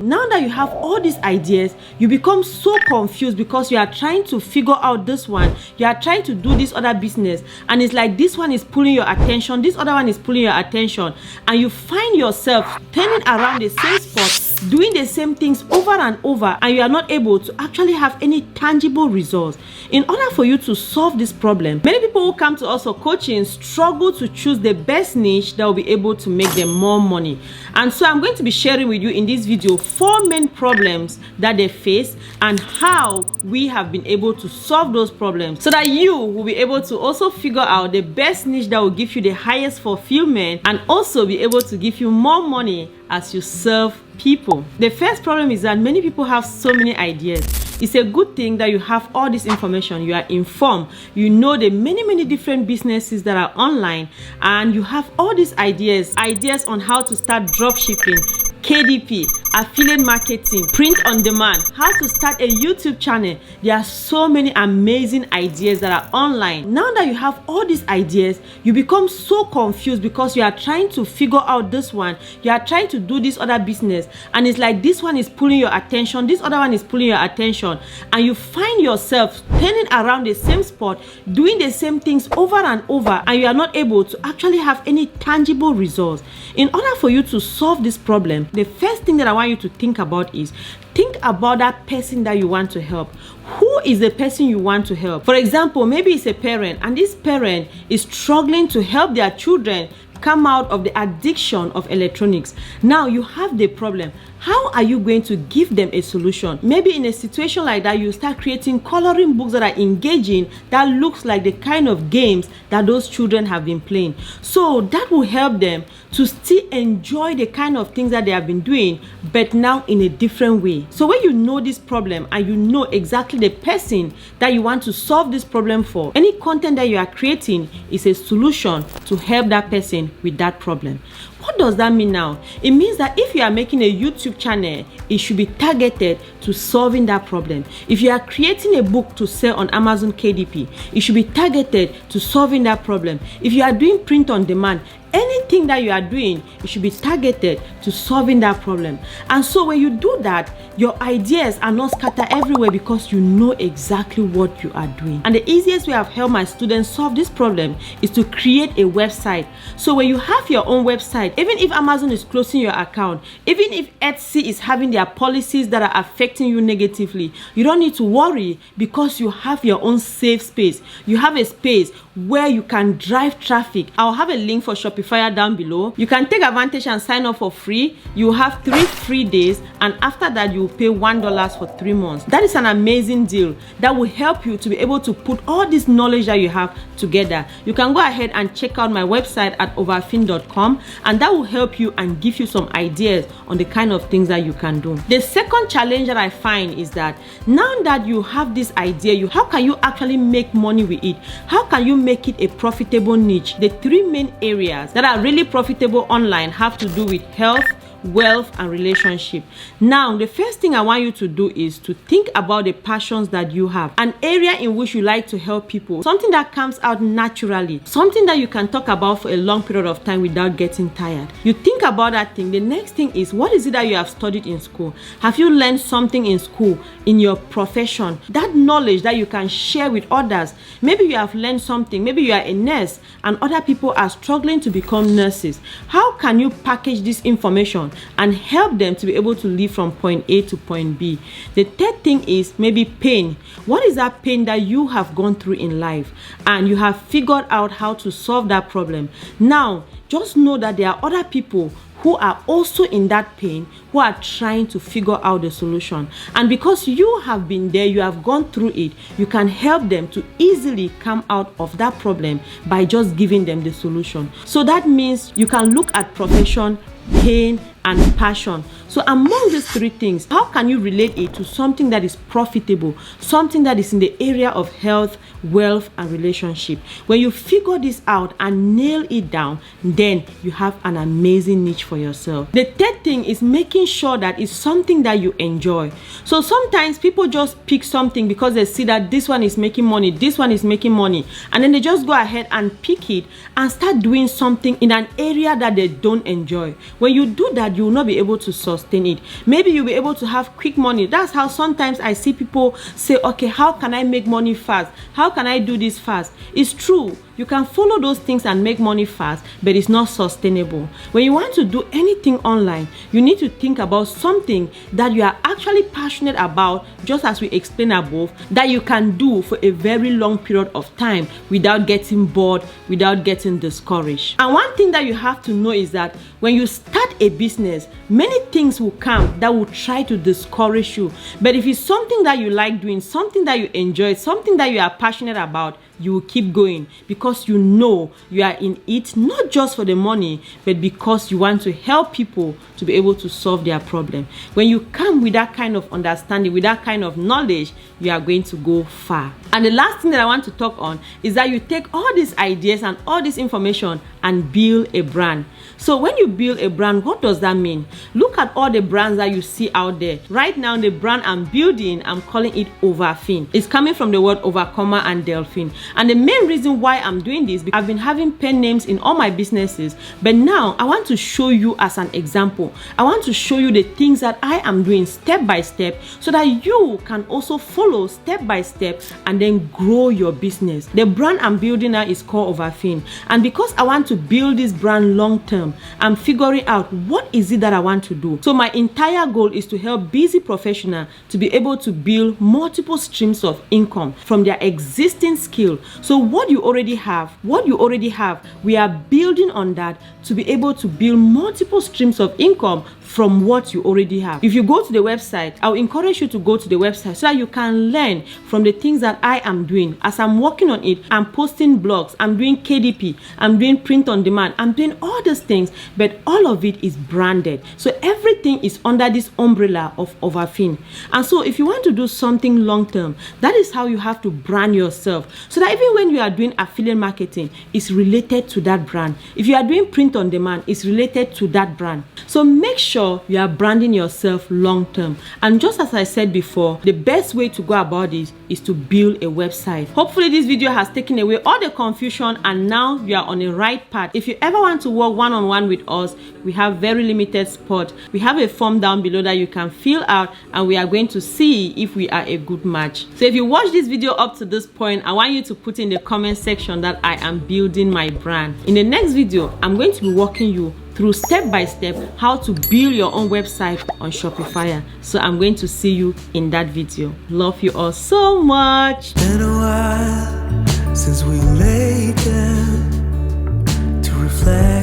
Now that you have all these ideas, you become so confused because you are trying to figure out this one, you are trying to do this other business, and it's like this one is pulling your attention, this other one is pulling your attention, and you find yourself turning around the same spot, doing the same things over and over, and you are not able to actually have any tangible results. In order for you to solve this problem, many people who come to us for coaching struggle to choose the best niche that will be able to make them more money. And so I'm going to be sharing with you in this video 4 main problems that they face and how we have been able to solve those problems so that you will be able to also figure out the best niche that will give you the highest fulfillment and also be able to give you more money as you serve people. The first problem is that many people have so many ideas. It's a good thing that you have all this information, you are informed, you know the many different businesses that are online, and you have all these ideas on how to start drop shipping, KDP, affiliate marketing, print on demand, how to start a YouTube channel. There are so many amazing ideas that are online. Now that you have all these ideas, you become so confused because you are trying to figure out this one, you are trying to do this other business, and it's like this one is pulling your attention, this other one is pulling your attention, and you find yourself turning around the same spot, doing the same things over and over, and you are not able to actually have any tangible results. In order for you to solve this problem, the first thing that I want you to think about is think about that person that you want to help. Who is the person you want to help? For example, maybe it's a parent, and this parent is struggling to help their children come out of the addiction of electronics. Now you have the problem. How are you going to give them a solution? Maybe in a situation like that, you start creating coloring books that are engaging, that looks like the kind of games that those children have been playing. So that will help them to still enjoy the kind of things that they have been doing, but now in a different way. So when you know this problem and you know exactly the person that you want to solve this problem for, any content that you are creating is a solution to help that person with that problem. What does that mean now? It means that if you are making a YouTube channel, it should be targeted to solving that problem. If you are creating a book to sell on Amazon KDP, it should be targeted to solving that problem. If you are doing print on demand, anything that you are doing, it should be targeted to solving that problem. And so when you do that, your ideas are not scattered everywhere because you know exactly what you are doing. And the easiest way I've helped my students solve this problem is to create a website. So when you have your own website, even if Amazon is closing your account, even if Etsy is having their policies that are affecting you negatively, you don't need to worry because you have your own safe space. You have a space where you can drive traffic. I'll have a link for Shopify down below. You can take advantage and sign up for free. You have 3 free days, and after that you will pay $1 for 3 months. That is an amazing deal that will help you to be able to put all this knowledge that you have together. You can go ahead and check out my website at overfin.com, and that will help you and give you some ideas on the kind of things that you can do. The second challenge that I find is that now that you have this idea, how can you actually make money with it? How can you make it a profitable niche? The 3 main areas that are really profitable online have to do with health, wealth, and relationship. Now, the first thing I want you to do is to think about the passions that you have, an area in which you like to help people, something that comes out naturally, something that you can talk about for a long period of time without getting tired. You think about that thing. The next thing is, what is it that you have studied in school? Have you learned something in school, in your profession? That knowledge that you can share with others. Maybe you have learned something, maybe you are a nurse and other people are struggling to become nurses. How can you package this information and help them to be able to live from point A to point B? The third thing is maybe pain. What is that pain that you have gone through in life and you have figured out how to solve that problem? Now, just know that there are other people who are also in that pain, who are trying to figure out the solution. And because you have been there, you have gone through it, you can help them to easily come out of that problem by just giving them the solution. So that means you can look at profession, pain, and passion. So among these 3 things, how can you relate it to something that is profitable, something that is in the area of health, wealth, and relationship? When you figure this out and nail it down, then you have an amazing niche for yourself. The third thing is making sure that it's something that you enjoy. So sometimes people just pick something because they see that this one is making money, this one is making money, and then they just go ahead and pick it and start doing something in an area that they don't enjoy. When you do that, that you will not be able to sustain it. Maybe you'll be able to have quick money. That's how sometimes I see people say, okay, how can I make money fast? How can I do this fast? It's true. You can follow those things and make money fast, but it's not sustainable. When you want to do anything online, you need to think about something that you are actually passionate about, just as we explained above, that you can do for a very long period of time without getting bored, without getting discouraged. And one thing that you have to know is that when you start a business, many things will come that will try to discourage you. But if it's something that you like doing, something that you enjoy, something that you are passionate about, you will keep going because you know you are in it not just for the money, but because you want to help people to be able to solve their problem. When you come with that kind of understanding, with that kind of knowledge, you are going to go far. And the last thing that I want to talk on is that you take all these ideas and all this information and build a brand. So when you build a brand, what does that mean? Look at all the brands that you see out there. Right now, the brand I'm building, I'm calling it Overfin. It's coming from the word Overcomer and Delphine. And the main reason why I'm doing this, because I've been having pen names in all my businesses, but now I want to show you as an example. I want to show you the things that I am doing step by step so that you can also follow step by step and then grow your business. The brand I'm building now is called Overfin. And because I want to build this brand long term, I'm figuring out what is it that I want to do. So my entire goal is to help busy professionals to be able to build multiple streams of income from their existing skill. So what you already have, we are building on that to be able to build multiple streams of income from what you already have. If you go to the website, I'll encourage you to go to the website so that you can learn from the things that I am doing. As I'm working on it, I'm posting blogs, I'm doing KDP, I'm doing print on demand, I'm doing all these things, but all of it is branded. So everything is under this umbrella of Overfin. And so if you want to do something long term, that is how you have to brand yourself. So that even when you are doing affiliate marketing, it's related to that brand. If you are doing print on demand, it's related to that brand. So make sure you are branding yourself long term. And just as I said before, the best way to go about this is to build a website. Hopefully this video has taken away all the confusion and now you are on the right path. If you ever want to work one-on-one with us, we have very limited spot. We have a form down below that you can fill out and we are going to see if we are a good match. So if you watch this video up to this point, I want you to put in the comment section that I am building my brand. In the next video, I'm going to be walking you through step by step how to build your own website on Shopify. So I'm going to see you in that video. Love you all so much. Been a while since we laid down to reflect.